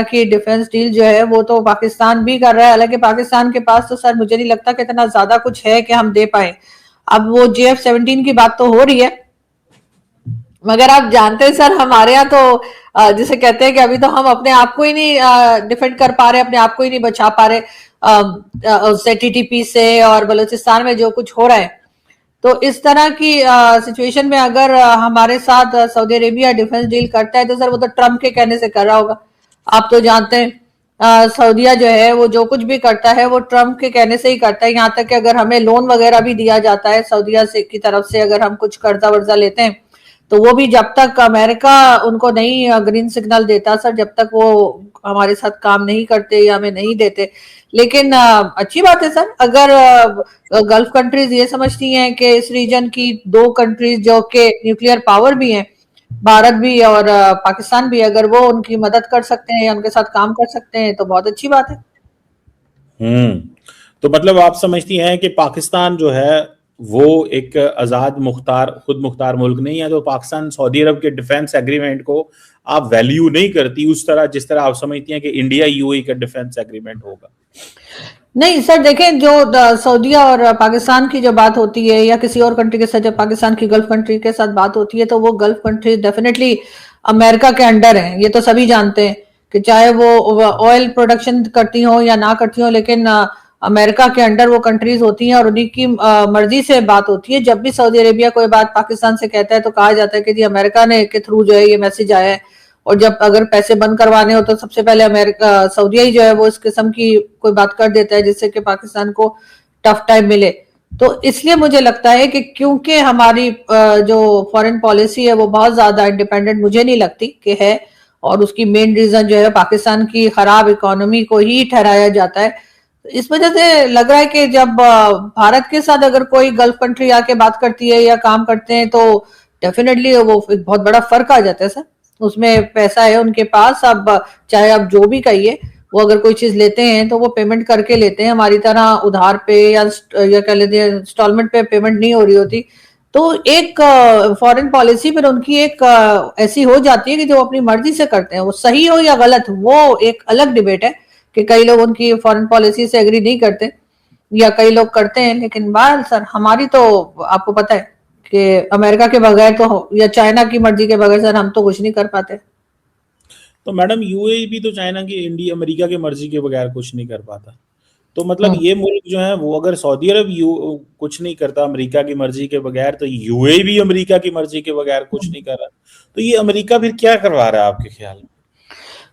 की defence deal जो है वो तो पाकिस्तान भी कर रहा है, हालांकि पाकिस्तान के पास तो सर मुझे नहीं लगता कि इतना ज्यादा कुछ है कि हम दे पाए। अब वो JF-17 की बात तो हो रही है, मगर आप जानते हैं सर हमारे यहाँ तो जिसे कहते हैं कि अभी तो हम अपने आप को ही नहीं डिफेंड कर पा रहे, अपने आप को ही नहीं बचा पा रहे TTP से और बलूचिस्तान में जो कुछ हो रहा है। तो इस तरह की सिचुएशन में अगर हमारे साथ सऊदी अरेबिया डिफेंस डील करता है तो सर वो तो ट्रम्प के कहने से कर रहा होगा। आप तो जानते हैं सऊदिया जो है वो जो कुछ भी करता है वो ट्रम्प के कहने से ही करता है। यहाँ तक कि अगर हमें लोन वगैरह भी दिया जाता है सऊदिया से की तरफ से, अगर हम कुछ कर्जा वर्जा लेते हैं तो वो भी जब तक अमेरिका उनको नहीं ग्रीन सिग्नल देता सर, जब तक वो हमारे साथ काम नहीं करते या हमें नहीं देते। लेकिन अच्छी बात है सर, अगर गल्फ कंट्रीज ये समझती हैं कि इस रीजन की दो कंट्रीज जो कि न्यूक्लियर पावर भी हैं, भारत भी और पाकिस्तान भी, अगर वो उनकी मदद कर सकते हैं या उनके साथ काम कर सकते हैं तो बहुत अच्छी बात है। तो मतलब आप समझती हैं कि पाकिस्तान जो है वो एक आज़ाद मुख्तार खुद मुख्तार मुल्क नहीं है, तो पाकिस्तान सऊदी अरब के डिफेंस एग्रीमेंट को आप वैल्यू नहीं करती उस तरह जिस तरह आप समझती हैं कि इंडिया UAE का डिफेंस एग्रीमेंट होगा। नहीं सर, देखें जो सऊदीया और पाकिस्तान की जो बात होती है या किसी और कंट्री के साथ जब पाकिस्तान की गल्फ कंट्री के साथ बात होती है तो वो गल्फ कंट्री डेफिनेटली अमेरिका के अंडर है। ये तो सभी जानते हैं कि चाहे वो ऑयल प्रोडक्शन करती हो या ना करती हो, लेकिन अमेरिका के अंडर वो कंट्रीज होती हैं और उन्हीं की मर्जी से बात होती है। जब भी सऊदी अरेबिया कोई बात पाकिस्तान से कहता है तो कहा जाता है कि जी अमेरिका ने के थ्रू जो है ये मैसेज आया है, और जब अगर पैसे बंद करवाने हो तो सबसे पहले अमेरिका सऊदीया ही जो है वो इस किस्म की कोई बात कर देता है जिससे कि पाकिस्तान को टफ टाइम मिले। तो इसलिए मुझे लगता है कि क्योंकि हमारी जो फॉरेन पॉलिसी है वो बहुत ज्यादा इंडिपेंडेंट मुझे नहीं लगती कि है, और उसकी मेन रीजन जो है पाकिस्तान की खराब इकोनॉमी को ही ठहराया जाता है। इस वजह से लग रहा है कि जब भारत के साथ अगर कोई गल्फ कंट्री आके बात करती है या काम करते हैं तो डेफिनेटली वो एक बहुत बड़ा फर्क आ जाता है सर। उसमें पैसा है उनके पास, अब चाहे आप जो भी कहिए, वो अगर कोई चीज लेते हैं तो वो पेमेंट करके लेते हैं, हमारी तरह उधार पे या कह लेते हैं इंस्टॉलमेंट पे पेमेंट नहीं हो रही होती। तो एक फॉरेन पॉलिसी फिर उनकी एक ऐसी हो जाती है कि जो अपनी मर्जी से करते हैं, वो सही हो या गलत वो एक अलग डिबेट है कि कई लोग उनकी फॉरेन पॉलिसी से एग्री नहीं करते या कई लोग करते हैं। लेकिन बहरहाल सर हमारी तो आपको पता है कि अमेरिका के बगैर तो या चाइना की मर्जी के बगैर सर हम तो कुछ नहीं कर पाते। तो मैडम UAE भी तो चाइना की इंडिया अमेरिका की मर्जी के बगैर कुछ नहीं कर पाता। तो मतलब ये मुल्क जो है वो अगर सऊदी अरब कुछ नहीं करता अमेरिका की मर्जी के बगैर, तो UAE भी अमेरिका की मर्जी के बगैर कुछ नहीं कर रहा। तो ये अमेरिका फिर क्या करवा रहा है आपके ख्याल में?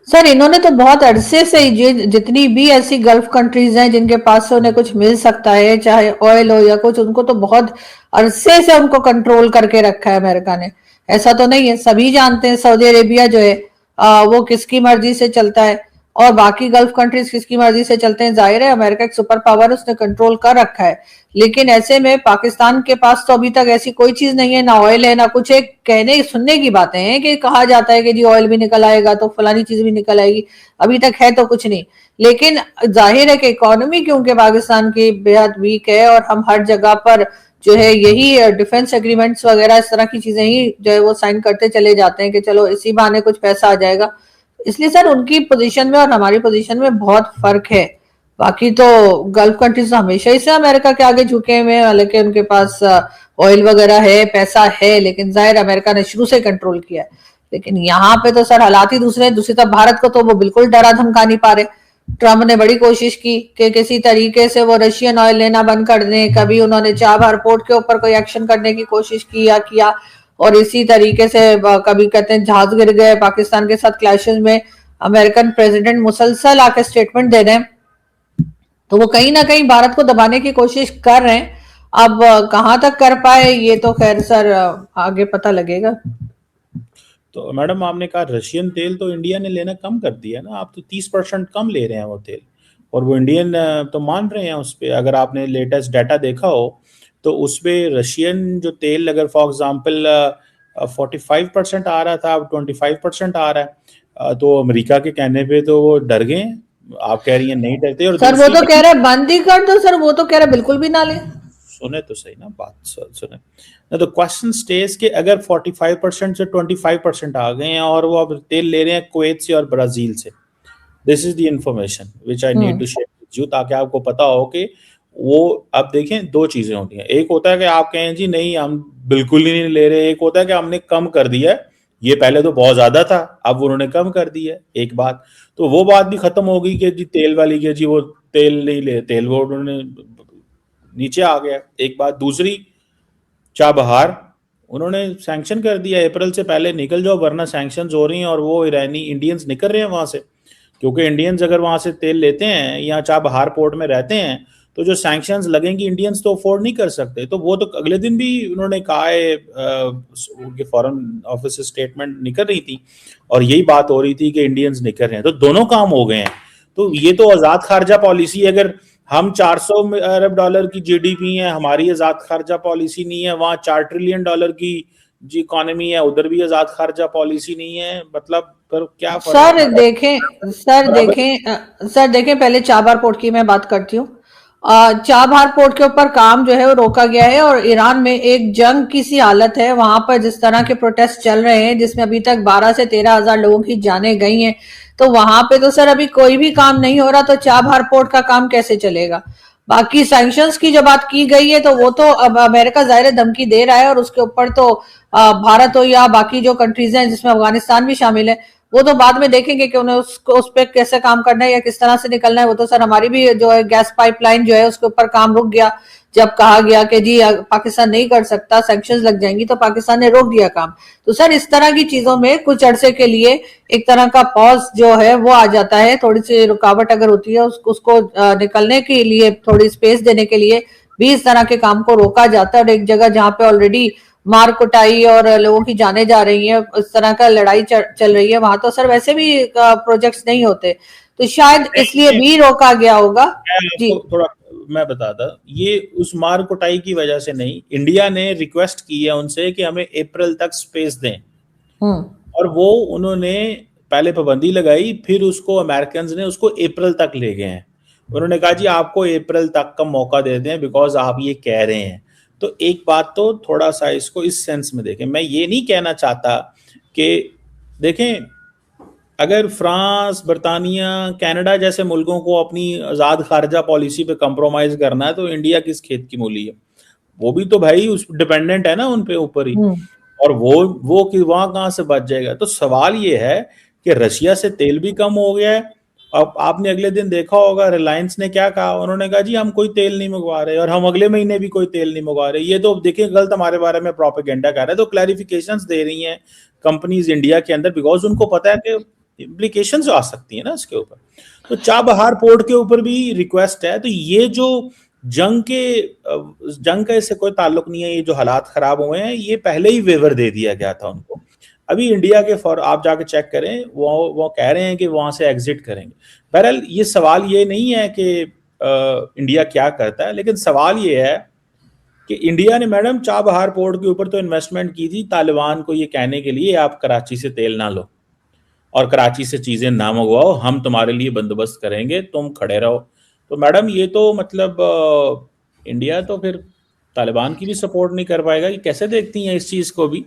सर इन्होंने तो बहुत अरसे से जितनी भी ऐसी गल्फ कंट्रीज हैं जिनके पास से उन्हें कुछ मिल सकता है, चाहे ऑयल हो या कुछ, उनको तो बहुत अरसे से उनको कंट्रोल करके रखा है अमेरिका ने। ऐसा तो नहीं है, सभी जानते हैं सऊदी अरेबिया जो है वो किसकी मर्जी से चलता है और बाकी गल्फ कंट्रीज किसकी मर्जी से चलते हैं। जाहिर है अमेरिका एक सुपर पावर, उसने कंट्रोल कर रखा है। लेकिन ऐसे में पाकिस्तान के पास तो अभी तक ऐसी कोई चीज नहीं है, ना ऑयल है ना कुछ। एक कहने सुनने की बातें हैं कि कहा जाता है कि जी ऑयल भी निकल आएगा तो फलानी चीज भी निकल आएगी, अभी तक है तो कुछ नहीं। लेकिन जाहिर है कि इकोनॉमी क्योंकि पाकिस्तान की बेहद वीक है और हम हर जगह पर जो है यही डिफेंस एग्रीमेंट्स वगैरह इस तरह की चीजें ही जो है वो साइन करते चले जाते हैं कि चलो इसी बहाने कुछ पैसा आ जाएगा। इसलिए सर उनकी पोजीशन में और हमारी पोजीशन में बहुत फर्क है। बाकी तो गल्फ कंट्रीज हमेशा ही से अमेरिका के आगे झुके हुए हैं, हालांकि उनके पास ऑयल वगैरह है, पैसा है, लेकिन जाहिर अमेरिका ने शुरू से कंट्रोल किया है। लेकिन यहाँ पे तो सर हालात ही दूसरे। दूसरी तरफ भारत को तो वो बिल्कुल डरा धमका नहीं पा रहे। ट्रम्प ने बड़ी कोशिश की कि किसी तरीके से वो रशियन ऑयल लेना बंद कर दें, कभी उन्होंने चाबहार पोर्ट के ऊपर कोई एक्शन करने की कोशिश किया और इसी तरीके से कभी कहते हैं जहाज गिर गए पाकिस्तान के साथ क्लैशेस में। अमेरिकन प्रेसिडेंट मुसलसल आके स्टेटमेंट दे रहे हैं, तो वो कहीं ना कहीं भारत को दबाने की कोशिश कर रहे हैं। अब कहां तक कर पाए ये तो खैर सर आगे पता लगेगा। तो मैडम आपने कहा रशियन तेल तो इंडिया ने लेना कम कर दिया ना, आप तो 30% कम ले रहे हैं वो तेल, और वो इंडियन तो मान रहे हैं उस पर। अगर आपने लेटेस्ट डाटा देखा हो तो उस पर रशियन जो तेल अगर फॉर एग्जांपल 45% आ रहा था, अब 25% आ रहा है। तो अमेरिका के कहने पे तो वो डर गए हैं, आप कह रही हैं नहीं डरते। और सर वो तो कह रहे बंद ही कर दो, सर वो तो कह रहे बिल्कुल भी ना ले। सुने तो सही ना बात, सुने ना। तो क्वेश्चन स्टेज के अगर 45% से 25% आ गए हैं और वो अब तेल ले रहे हैं कुवैत से और ब्राजील से, this is the information which I need to share with you, ताकि आपको पता हो कि वो, अब देखें दो चीजें होती हैं, एक होता है कि आप कहें जी नहीं हम बिल्कुल ही नहीं ले रहे, एक होता है कि हमने कम कर दिया है, ये पहले तो बहुत ज्यादा था अब उन्होंने कम कर दिया है, एक बात। तो वो बात भी खत्म हो गई कि जी तेल वाली के जी वो तेल नहीं ले, तेल वो उन्होंने नीचे आ गया, एक बात। दूसरी, चाबहार उन्होंने सैंक्शन कर दिया, अप्रैल से पहले निकल जाओ वरना सैंक्शंस हो रही हैं, और वो ईरानी इंडियंस निकल रहे हैं वहां से, क्योंकि इंडियंस अगर वहां से तेल लेते हैं या चाबहार पोर्ट में रहते हैं तो जो सैंक्शंस लगेंगी इंडियंस तो अफोर्ड नहीं कर सकते। तो वो तो अगले दिन भी उन्होंने कहा है, उनके फॉरेन ऑफिस से स्टेटमेंट निकल रही थी और यही बात हो रही थी कि इंडियंस निकल रहे हैं, तो दोनों काम हो गए हैं। तो ये तो आजाद खारजा पॉलिसी, अगर हम 400 अरब डॉलर की जीडीपी है, हमारी आजाद खारजा पॉलिसी नहीं है, वहां 4 ट्रिलियन डॉलर की जी इकोनॉमी है, उधर भी आजाद खारजा पॉलिसी नहीं है, मतलब पर क्या फर्क है? सर देखें पहले चाबहार पोर्ट की मैं बात करती हूँ। चाबहार पोर्ट के ऊपर काम जो है वो रोका गया है और ईरान में एक जंग की सी हालत है, वहां पर जिस तरह के प्रोटेस्ट चल रहे हैं जिसमें अभी तक 12 से 13 हजार लोगों की जानें गई हैं, तो वहां पे तो सर अभी कोई भी काम नहीं हो रहा, तो चाबहार पोर्ट का काम कैसे चलेगा? बाकी सैंक्शंस की जो बात की गई है तो वो तो अब अमेरिका जाहिर धमकी दे रहा है, और उसके ऊपर तो भारत हो या बाकी जो कंट्रीज हैं जिसमें अफगानिस्तान भी शामिल है, वो तो बाद में देखेंगे कि उन्हें उसको उस पर कैसे काम करना है या किस तरह से निकलना है। वो तो सर हमारी भी जो है गैस पाइपलाइन जो है उसके ऊपर काम रुक गया, जब कहा गया कि जी पाकिस्तान नहीं कर सकता, सैंक्शंस लग जाएंगी, तो पाकिस्तान ने रोक दिया काम। तो सर इस तरह की चीजों में कुछ अरसे के लिए एक तरह का पॉज जो है वो आ जाता है, थोड़ी सी रुकावट अगर होती है उसको निकलने के लिए, थोड़ी स्पेस देने के लिए भी इस तरह के काम को रोका जाता है। और एक जगह जहां पे ऑलरेडी मार कुटाई और लोगों की जाने जा रही है, इस तरह का लड़ाई चल रही है, वहां तो सर वैसे भी प्रोजेक्ट्स नहीं होते, तो शायद इसलिए भी रोका गया होगा। जी थोड़ा मैं बताता, ये उस मार कुटाई की वजह से नहीं, इंडिया ने रिक्वेस्ट की है उनसे कि हमें अप्रैल तक स्पेस दें, और वो उन्होंने पहले पाबंदी लगाई, फिर उसको अमेरिकन ने उसको अप्रैल तक ले गए हैं। उन्होंने कहा जी आपको अप्रैल तक का मौका देते हैं बिकॉज आप ये कह रहे हैं। तो एक बात तो थोड़ा सा इसको इस सेंस में देखें, मैं ये नहीं कहना चाहता कि देखें अगर फ्रांस, बर्तानिया, कनाडा जैसे मुल्कों को अपनी आज़ाद खारजा पॉलिसी पे कंप्रोमाइज करना है तो इंडिया किस खेत की मूली है? वो भी तो भाई उस डिपेंडेंट है ना उन पे ऊपर ही, और वो कि वहां कहां से बच जाएगा? तो सवाल ये है कि रशिया से तेल भी कम हो गया है। अब आपने अगले दिन देखा होगा रिलायंस ने क्या कहा, उन्होंने कहा जी हम कोई तेल नहीं मंगवा रहे और हम अगले महीने भी कोई तेल नहीं मंगवा रहे। ये तो देखिए गलत हमारे बारे में प्रोपेगेंडा कर रहे हैं। तो क्लैरिफिकेशंस दे रही हैं कंपनीज इंडिया के अंदर, बिकॉज उनको पता है कि इम्प्लीकेशंस आ सकती है ना इसके ऊपर। तो चाबहार पोर्ट के ऊपर भी रिक्वेस्ट है। तो ये जो जंग का इससे कोई ताल्लुक नहीं है, ये जो हालात खराब हुए हैं ये पहले ही वेवर दे दिया गया था उनको। अभी इंडिया के आप जाके चेक करें, वो कह रहे हैं कि वहां से एग्जिट करेंगे। बहरहाल ये सवाल ये नहीं है कि इंडिया क्या करता है, लेकिन सवाल ये है कि इंडिया ने मैडम चाबहार पोर्ट के ऊपर तो इन्वेस्टमेंट की थी तालिबान को ये कहने के लिए आप कराची से तेल ना लो और कराची से चीजें ना मंगवाओ, हम तुम्हारे लिए बंदोबस्त करेंगे, तुम खड़े रहो। तो मैडम ये तो मतलब इंडिया तो फिर तालिबान की भी सपोर्ट नहीं कर पाएगा। ये कैसे देखती हैं इस चीज को भी?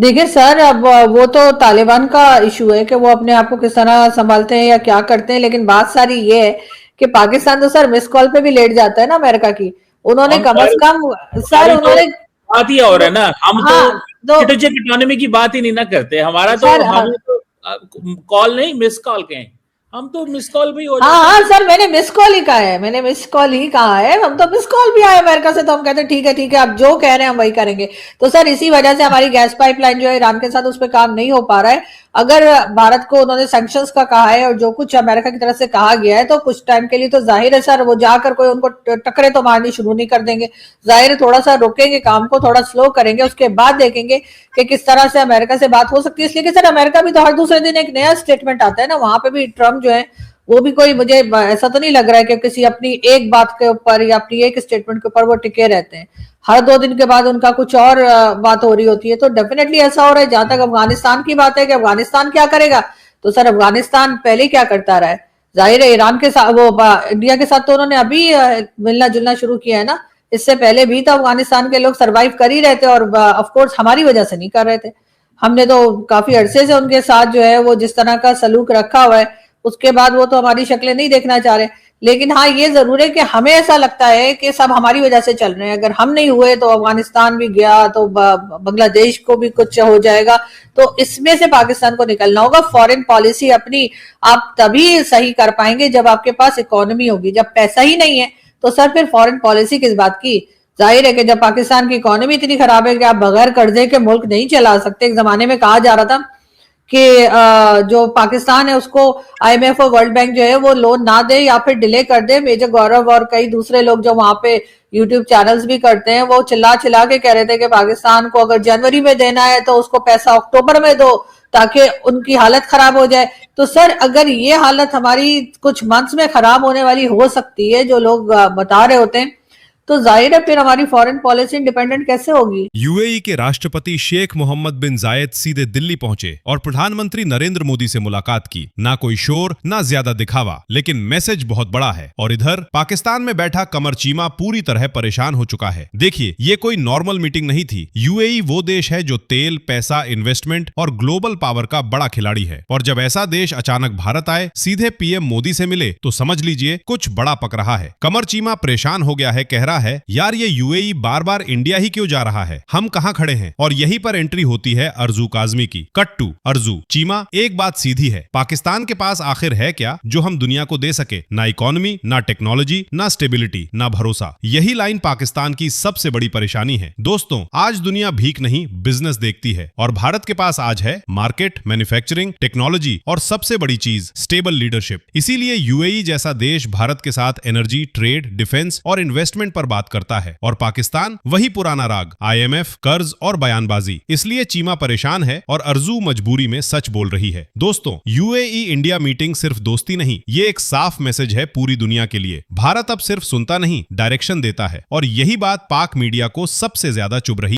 देखिए सर, अब वो तो तालिबान का इशू है कि वो अपने आप को किस तरह संभालते हैं या क्या करते हैं, लेकिन बात सारी ये है कि पाकिस्तान तो सर मिस कॉल पे भी लेट जाता है ना अमेरिका की। उन्होंने कम अज कम सर उन्होंने बात ही और है ना, हम हाँ तो स्ट्रेटेजिक इकोनॉमी की बात ही नहीं ना करते। हमारा तो हम तो कॉल नहीं मिस कॉल के हैं, हम तो मिस कॉल भी हो जाते हैं। हाँ सर मैंने मिस कॉल ही कहा है, मैंने मिस कॉल ही कहा है। हम तो मिस कॉल भी आए अमेरिका से तो हम कहते हैं ठीक है आप जो कह रहे हैं हम वही करेंगे। तो सर इसी वजह से हमारी गैस पाइपलाइन जो है ईरान के साथ उस पर काम नहीं हो पा रहा है। अगर भारत को उन्होंने सैंक्शंस का कहा है और जो कुछ अमेरिका की तरफ से कहा गया है, तो कुछ टाइम के लिए तो जाहिर है सर वो जाकर कोई उनको टकरे तो मारनी शुरू नहीं कर देंगे। जाहिर है थोड़ा सा रोकेंगे, काम को थोड़ा स्लो करेंगे, उसके बाद देखेंगे कि किस तरह से अमेरिका से बात हो सकती है। इसलिए कि सर अमेरिका भी तो हर दूसरे दिन एक नया स्टेटमेंट आता है ना, वहां पे भी ट्रम्प जो है वो भी कोई, मुझे ऐसा तो नहीं लग रहा है कि किसी अपनी एक बात के ऊपर या अपनी एक स्टेटमेंट के ऊपर वो टिके रहते हैं। हर 2 दिन के बाद उनका कुछ और बात हो रही होती है। तो डेफिनेटली ऐसा हो रहा है। जहां तक अफगानिस्तान की बात है कि अफगानिस्तान क्या करेगा, तो सर अफगानिस्तान पहले क्या करता रहा है। जाहिर है ईरान के साथ वो इंडिया के साथ तो उन्होंने अभी मिलना जुलना शुरू किया है ना, इससे पहले भी तो अफगानिस्तान के लोग सर्वाइव कर ही रहे थे, और ऑफकोर्स हमारी वजह से नहीं कर रहे थे। हमने तो काफी अरसे से उनके साथ जो है वो जिस तरह का सलूक रखा हुआ है उसके बाद वो तो हमारी शक्लें नहीं देखना चाह रहे। लेकिन हाँ, ये जरूर है कि हमें ऐसा लगता है कि सब हमारी वजह से चल रहे हैं। अगर हम नहीं हुए तो अफगानिस्तान भी गया, तो बांग्लादेश को भी कुछ हो जाएगा। तो इसमें से पाकिस्तान को निकलना होगा। फॉरेन पॉलिसी अपनी आप तभी सही कर पाएंगे जब आपके पास इकोनॉमी होगी। जब पैसा ही नहीं है तो सर फिर फॉरेन पॉलिसी किस बात की। जाहिर है कि जब पाकिस्तान की इकोनॉमी इतनी खराब है कि आप बगैर कर्जे के मुल्क नहीं चला सकते। एक जमाने में कहा जा रहा था कि जो पाकिस्तान है उसको IMF और वर्ल्ड बैंक जो है वो लोन ना दे या फिर डिले कर दे। मेजर गौरव और कई दूसरे लोग जो वहां पे यूट्यूब चैनल्स भी करते हैं वो चिल्ला चिल्ला के कह रहे थे कि पाकिस्तान को अगर जनवरी में देना है तो उसको पैसा अक्टूबर में दो ताकि उनकी हालत खराब हो जाए। तो सर अगर ये हालत हमारी कुछ मंथ्स में खराब होने वाली हो सकती है जो लोग बता रहे होते हैं, तो जाहिर है फिर हमारी फॉरेन पॉलिसी इंडिपेंडेंट कैसे होगी। यूएई के राष्ट्रपति शेख मोहम्मद बिन जायद सीधे दिल्ली पहुंचे और प्रधानमंत्री नरेंद्र मोदी से मुलाकात की। ना कोई शोर ना ज्यादा दिखावा, लेकिन मैसेज बहुत बड़ा है। और इधर पाकिस्तान में बैठा कमर चीमा पूरी तरह परेशान हो चुका है। देखिए, ये कोई नॉर्मल मीटिंग नहीं थी। यूएई वो देश है जो तेल, पैसा, इन्वेस्टमेंट और ग्लोबल पावर का बड़ा खिलाड़ी है। और जब ऐसा देश अचानक भारत आए, सीधे पीएम मोदी से मिले, तो समझ लीजिए कुछ बड़ा पक रहा है। कमर चीमा परेशान हो गया है, कह रहा है यार ये यूएई बार बार इंडिया ही क्यों जा रहा है, हम कहां खड़े हैं। और यहीं पर एंट्री होती है अर्जू काजमी की। Cut to Arju. चीमा, एक बात सीधी है, पाकिस्तान के पास आखिर है क्या जो हम दुनिया को दे सके। ना इकोनॉमी, ना टेक्नोलॉजी, ना स्टेबिलिटी, ना भरोसा। यही लाइन पाकिस्तान की सबसे बड़ी परेशानी है। दोस्तों, आज दुनिया भीख नहीं बिजनेस देखती है और भारत के पास आज है मार्केट, मैन्युफैक्चरिंग, टेक्नोलॉजी और सबसे बड़ी चीज स्टेबल लीडरशिप। इसीलिए यूएई जैसा देश भारत के साथ एनर्जी, ट्रेड, डिफेंस और इन्वेस्टमेंट पर बात करता है। और पाकिस्तान वही पुराना राग, IMF, कर्ज और बयानबाजी। इसलिए चीमा परेशान है और अर्जू मजबूरी में सच बोल रही है। दोस्तों, यूएई इंडिया मीटिंग सिर्फ दोस्ती नहीं, ये एक साफ मैसेज है पूरी दुनिया के लिए। भारत अब सिर्फ सुनता नहीं, डायरेक्शन देता है। और यही बात पाक मीडिया को सबसे ज्यादा चुभ रही